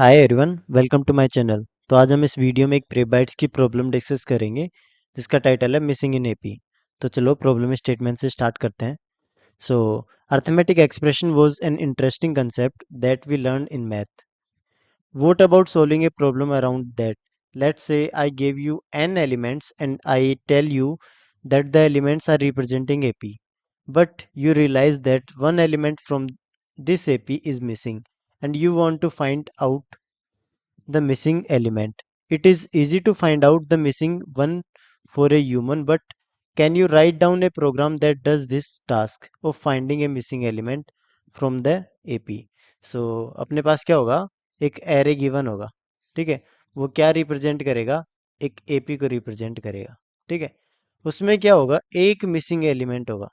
Hi everyone, welcome to my channel. तो आज हम इस वीडियो में एक प्रीबाइट्स की प्रॉब्लम डिस्कस करेंगे जिसका टाइटल है मिसिंग इन एपी। तो चलो प्रॉब्लम स्टेटमेंट से स्टार्ट करते हैं। So arithmetic expression was an interesting concept that we learn in math. What about solving a problem around that? Let's say I gave you n elements and I tell you that the elements are representing AP. But you realize that one element from this AP is missing and you want to find out the missing element. It is easy to find out the missing one for a human, but can you write down a program that does this task of finding a missing element from the AP? So अपने पास क्या होगा, एक array given होगा। ठीक है, वो क्या represent करेगा, एक एपी को रिप्रेजेंट करेगा। ठीक है, उसमें क्या होगा, एक मिसिंग एलिमेंट होगा,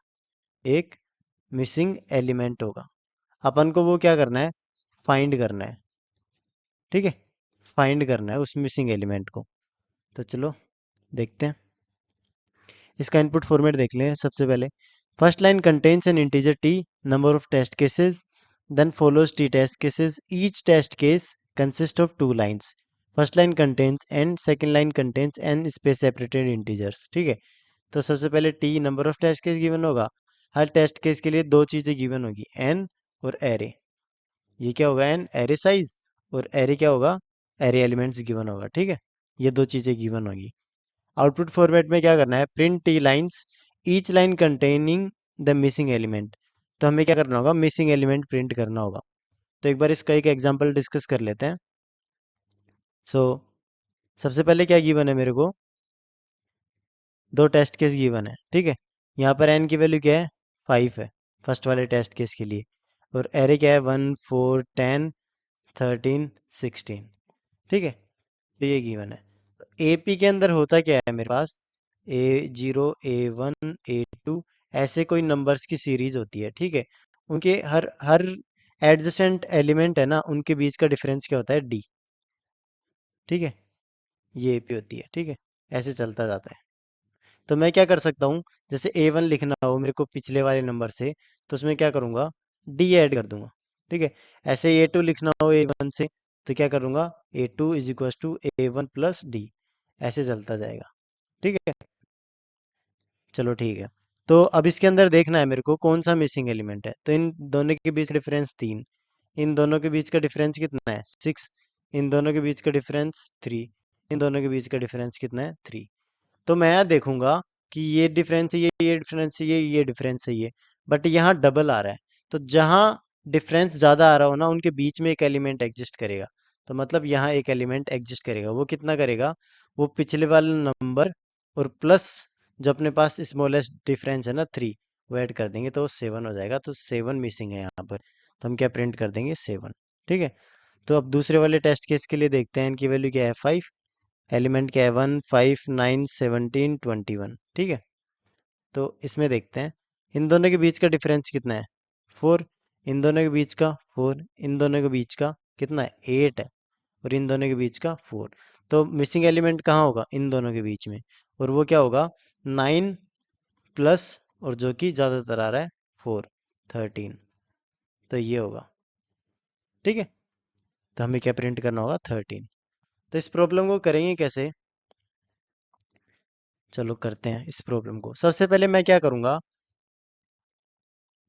एक मिसिंग एलिमेंट होगा। अपन को वो क्या करना है, फाइंड करना है। ठीक है, फाइंड करना है उस मिसिंग एलिमेंट को। तो चलो देखते हैं, इसका इनपुट फॉर्मेट देख लें। सबसे पहले first line contains an integer T, number of test cases, then follows T test cases, each test case consist of two lines. First line contains N, second line contains N space separated integers. ठीक है, तो सबसे पहले T number of test case given होगा। हर test case के लिए दो चीज़ें गिवन होगी, एन और एरे। ये क्या होगा, एन एरे साइज, और एरे क्या होगा, एरे एलिमेंट्स गिवन होगा। ठीक है, ये दो चीज़ें गिवन होगी। आउटपुट फॉर्मेट में क्या करना है, print T lines, each line containing the missing element. तो हमें क्या करना होगा, मिसिंग एलिमेंट प्रिंट करना होगा। तो एक बार इसका एक एग्जांपल डिस्कस कर लेते हैं। सो सबसे पहले क्या गिवन है मेरे को, दो टेस्ट केस गिवन है। ठीक है, यहाँ पर एन की वैल्यू क्या है, 5 है फर्स्ट वाले टेस्ट केस के लिए, और एरे क्या है, 1 4 10 13 16। ठीक है, तो ये गिवन है। एपी के अंदर होता क्या है मेरे पास, A0 A1 A2 ऐसे कोई नंबर्स की सीरीज होती है। ठीक है, उनके हर हर एडजेसेंट एलिमेंट है ना, उनके बीच का डिफरेंस क्या होता है, डी। ठीक है, ये एपी होती है। ठीक है, ऐसे चलता जाता है। तो मैं क्या कर सकता हूँ, जैसे A1 लिखना हो मेरे को पिछले वाले नंबर से, तो उसमें क्या करूँगा, डी ऐड कर दूंगा। ठीक है, ऐसे A2 लिखना हो A1 से, तो क्या करूँगा, A2 is equal to A1 plus D. ऐसे चलता जाएगा। ठीक है, चलो ठीक है। तो अब इसके अंदर देखना है मेरे को कौन सा मिसिंग एलिमेंट है। तो इन दोनों के बीच डिफरेंस 3, इन दोनों के बीच का डिफरेंस कितना है, 6, इन दोनों के बीच का डिफरेंस 3, इन दोनों के बीच का डिफरेंस कितना है, 3। तो मैं देखूंगा कि ये डिफरेंस है, ये डिफरेंस है, ये डिफरेंस है, ये, बट यहाँ डबल आ रहा है। तो जहाँ डिफरेंस ज़्यादा आ रहा हो ना, उनके बीच में एक एलिमेंट एग्जिस्ट करेगा। तो मतलब यहाँ एक एलिमेंट एग्जिस्ट करेगा, वो कितना करेगा, वो पिछले वाले नंबर और प्लस जो अपने पास स्मॉलेस्ट डिफरेंस है ना, 3, वो ऐड कर देंगे तो 7 हो जाएगा। तो 7 मिसिंग है यहाँ पर, तो हम क्या प्रिंट कर देंगे, 7। ठीक है, तो अब दूसरे वाले टेस्ट केस के लिए देखते हैं, इनकी वैल्यू क्या है, 5, एलिमेंट क्या है, 1 5 9 17 21। ठीक है, तो इसमें देखते हैं इन दोनों के बीच का डिफरेंस कितना है, 4, इन दोनों के बीच का 4, इन दोनों के बीच का कितना है, 8 है, और इन दोनों के बीच का 4। तो मिसिंग एलिमेंट कहाँ होगा, इन दोनों के बीच में, और वो क्या होगा, 9 प्लस, और जो कि ज़्यादातर आ रहा है 4, 13। तो ये होगा। ठीक है, तो हमें क्या प्रिंट करना होगा, 13। तो इस प्रॉब्लम को करेंगे कैसे, चलो करते हैं इस प्रॉब्लम को। सबसे पहले मैं क्या करूँगा,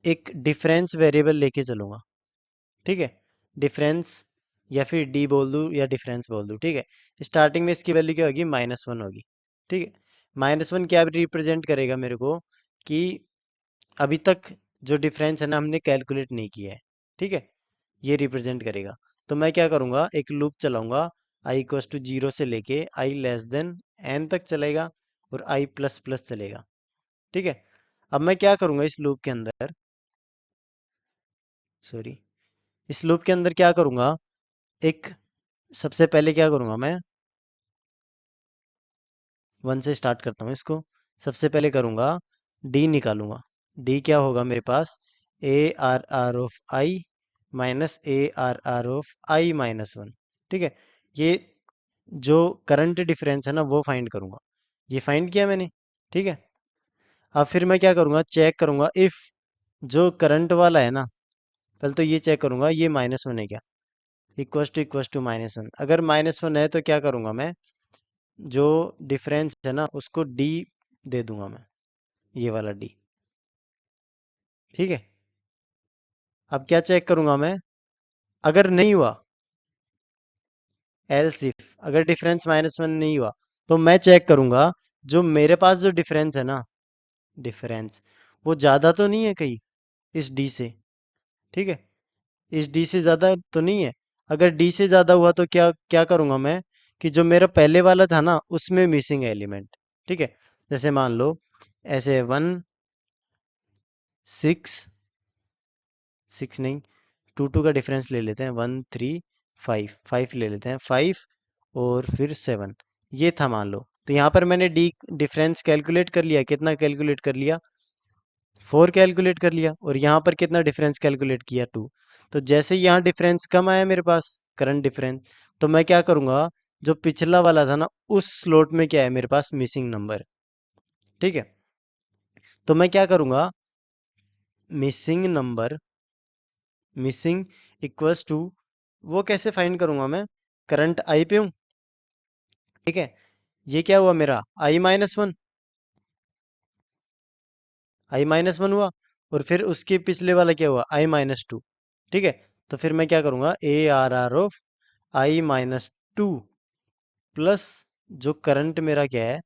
एक डिफरेंस वेरिएबल लेके चलूँगा। ठीक है, डिफरेंस, या फिर डी बोल दूँ या डिफरेंस बोल दूँ। ठीक है, स्टार्टिंग में इसकी वैल्यू क्या होगी, -1 होगी। ठीक है, -1 क्या रिप्रेजेंट करेगा मेरे को, कि अभी तक जो डिफरेंस है ना, हमने कैलकुलेट नहीं किया है। ठीक है, ये रिप्रेजेंट करेगा। तो मैं क्या करूँगा, एक लूप चलाऊँगा, आई इक्वस टू 0 से लेके आई लेस देन एन तक चलेगा, और आई प्लस प्लस चलेगा। ठीक है, अब मैं क्या करूँगा इस लूप के अंदर, सॉरी, इस लूप के अंदर क्या करूँगा, एक, सबसे पहले क्या करूँगा मैं, 1 से स्टार्ट करता हूँ इसको। सबसे पहले करूँगा, डी निकालूंगा। डी क्या होगा मेरे पास, A R R of I minus A R R of I -1। ठीक है, ये जो करंट डिफरेंस है ना, वो फाइंड करूँगा। ये फाइंड किया मैंने। ठीक है, अब फिर मैं क्या करूँगा, चेक करूँगा इफ़ जो करंट वाला है ना, पहले तो ये चेक करूँगा ये -1 है क्या, इक्वस टू -1। अगर -1 है तो क्या करूँगा मैं, जो डिफरेंस है ना उसको डी दे दूंगा मैं, ये वाला डी। ठीक है। अब क्या चेक करूंगा मैं, अगर नहीं हुआ, एल्स इफ अगर डिफरेंस -1 नहीं हुआ, तो मैं चेक करूंगा जो मेरे पास जो डिफरेंस है ना, डिफरेंस वो ज़्यादा तो नहीं है कहीं इस डी से। ठीक है, इस डी से ज़्यादा तो नहीं है। अगर डी से ज़्यादा हुआ तो क्या क्या करूंगा मैं, कि जो मेरा पहले वाला था ना उसमें मिसिंग है एलिमेंट। ठीक है, जैसे मान लो ऐसे 1 6, 6 नहीं, 2 2 का डिफरेंस ले लेते हैं, 1 3 5, 5 ले लेते हैं, 5 और फिर 7, ये था मान लो। तो यहाँ पर मैंने डी डिफरेंस कैलकुलेट कर लिया, कितना कैलकुलेट कर लिया, 4 कैलकुलेट कर लिया। और यहाँ पर कितना डिफरेंस कैलकुलेट किया, 2। तो जैसे ही यहाँ डिफरेंस कम आया मेरे पास, करंट डिफरेंस, तो मैं क्या करूँगा, जो पिछला वाला था ना उस स्लॉट में क्या है मेरे पास, मिसिंग नंबर। ठीक है, तो मैं क्या करूँगा, missing number, missing equals to, वो कैसे फाइंड करूंगा मैं, करंट आई पे हूँ। ठीक है, ये क्या हुआ मेरा, I-1, I-1 हुआ। और फिर उसके पिछले वाला क्या हुआ, I-2। ठीक है, तो फिर मैं क्या करूंगा, ARR ऑफ I-2 प्लस जो करंट मेरा क्या है,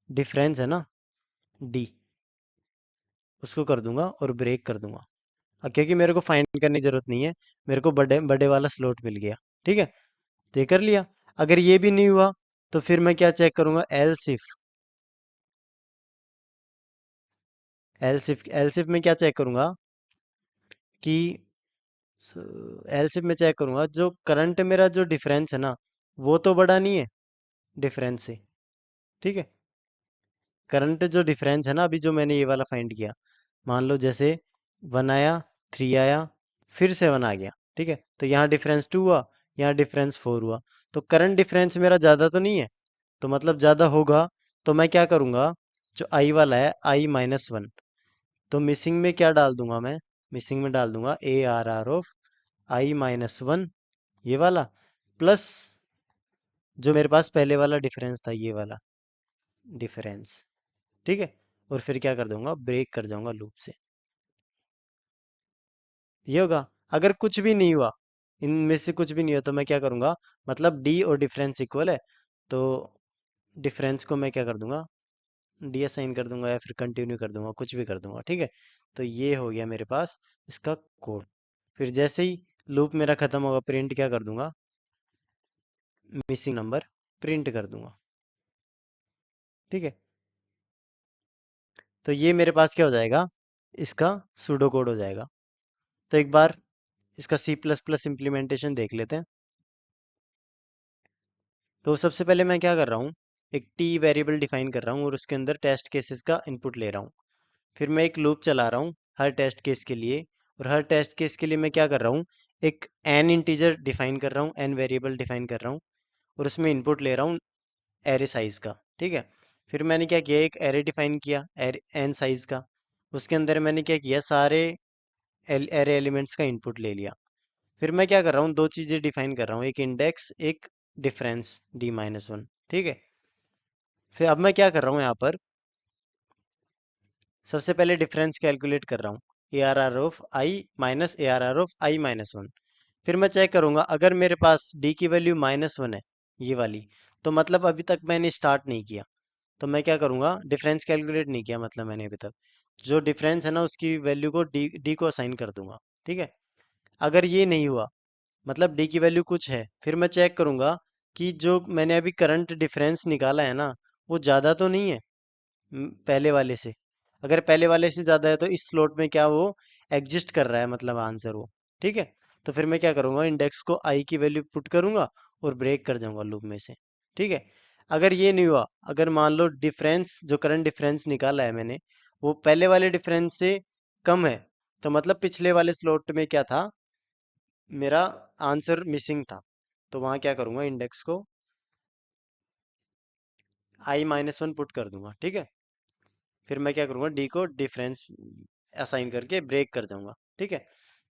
डिफरेंस है ना, D, उसको कर दूंगा और ब्रेक कर दूंगा। अब क्योंकि मेरे को फाइंड करने की जरूरत नहीं है, मेरे को बड़े बड़े वाला स्लॉट मिल गया। ठीक है, तो ये कर लिया। अगर ये भी नहीं हुआ तो फिर मैं क्या चेक करूंगा, एल्स इफ, एलसिफ में क्या चेक करूंगा कि, एलसिफ में चेक करूंगा जो करंट मेरा जो डिफरेंस है ना वो तो बड़ा नहीं है डिफरेंस से। ठीक है, करंट जो डिफरेंस है ना, अभी जो मैंने ये वाला फाइंड किया, मान लो जैसे 1 आया, 3 आया, फिर 7 आ गया। ठीक है, तो यहाँ डिफरेंस 2 हुआ, यहाँ डिफरेंस 4 हुआ। तो करंट डिफरेंस मेरा ज़्यादा तो नहीं है, तो मतलब ज़्यादा होगा। तो मैं क्या करूँगा, जो आई वाला है I-1, तो मिसिंग में क्या डाल दूंगा मैं, मिसिंग में डाल दूंगा ARR ऑफ I-1, ये वाला, प्लस जो मेरे पास पहले वाला डिफरेंस था, ये वाला डिफरेंस। ठीक है, और फिर क्या कर दूंगा, ब्रेक कर जाऊंगा लूप से। ये होगा। अगर कुछ भी नहीं हुआ, इनमें से कुछ भी नहीं हुआ, तो मैं क्या करूंगा, मतलब डी और डिफरेंस इक्वल है, तो डिफरेंस को मैं क्या कर दूंगा, डी असाइन कर दूंगा या फिर कंटिन्यू कर दूंगा, कुछ भी कर दूंगा। ठीक है, तो ये हो गया मेरे पास इसका कोड। फिर जैसे ही लूप मेरा खत्म होगा, प्रिंट क्या कर दूंगा, मिसिंग नंबर प्रिंट कर दूंगा। ठीक है, तो ये मेरे पास क्या हो जाएगा, इसका सूडो कोड हो जाएगा। तो एक बार इसका C++ इम्प्लीमेंटेशन देख लेते हैं। तो सबसे पहले मैं क्या कर रहा हूँ, एक टी वेरिएबल डिफाइन कर रहा हूँ और उसके अंदर टेस्ट केसेस का इनपुट ले रहा हूँ। फिर मैं एक लूप चला रहा हूँ हर टेस्ट केस के लिए, और हर टेस्ट केस के लिए मैं क्या कर रहा हूँ, एक एन इंटीजर डिफाइन कर रहा हूँ, एन वेरिएबल डिफाइन कर रहा हूँ, और उसमें इनपुट ले रहा हूँ एरे साइज का। ठीक है, फिर मैंने क्या किया, एक एरे डिफाइन किया एन साइज का, उसके अंदर मैंने क्या किया, सारे एरे एलिमेंट्स का इनपुट ले लिया। फिर मैं क्या कर रहा हूँ, दो चीज़ें डिफाइन कर रहा हूँ, एक इंडेक्स, एक डिफरेंस D-1। ठीक है, फिर अब मैं क्या कर रहा हूँ यहाँ पर, सबसे पहले डिफरेंस कैलकुलेट कर रहा हूँ, ARR of I minus ARR of I-1। फिर मैं चेक करूँगा अगर मेरे पास D की वैल्यू -1 है, ये वाली, तो मतलब अभी तक मैंने स्टार्ट नहीं किया। तो मैं क्या करूँगा, डिफरेंस कैलकुलेट नहीं किया मतलब मैंने अभी तक, जो डिफरेंस है ना उसकी वैल्यू को डी को असाइन कर दूंगा। ठीक है, अगर ये नहीं हुआ, मतलब डी की वैल्यू कुछ है, फिर मैं चेक करूंगा कि जो मैंने अभी करंट डिफरेंस निकाला है ना वो ज़्यादा तो नहीं है पहले वाले से। अगर पहले वाले से ज़्यादा है तो इस स्लॉट में क्या वो एग्जिस्ट कर रहा है, मतलब आंसर वो। ठीक है, तो फिर मैं क्या करूँगा, इंडेक्स को आई की वैल्यू पुट करूँगा और ब्रेक कर जाऊँगा लूप में से। ठीक है, अगर ये नहीं हुआ, अगर मान लो डिफरेंस जो करंट डिफरेंस निकाला है मैंने वो पहले वाले डिफरेंस से कम है, तो मतलब पिछले वाले स्लॉट में क्या था, मेरा आंसर मिसिंग था। तो वहाँ क्या करूँगा, इंडेक्स को I-1 पुट कर दूंगा। ठीक है, फिर मैं क्या करूँगा, डी को डिफरेंस असाइन करके ब्रेक कर जाऊंगा। ठीक है,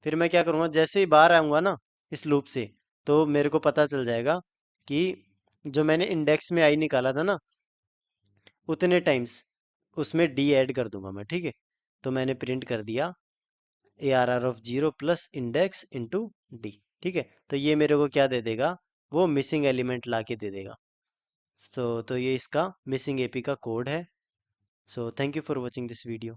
फिर मैं क्या करूँगा, जैसे ही बाहर आऊँगा ना इस लूप से, तो मेरे को पता चल जाएगा कि जो मैंने इंडेक्स में आई निकाला था ना, उतने टाइम्स उसमें डी ऐड कर दूंगा मैं, ठीक है। तो मैंने प्रिंट कर दिया ARR of 0 plus index into D, ठीक है। तो ये मेरे को क्या दे देगा, वो मिसिंग एलिमेंट ला के दे देगा। तो ये इसका मिसिंग एपी का कोड है। So thank you for watching this video.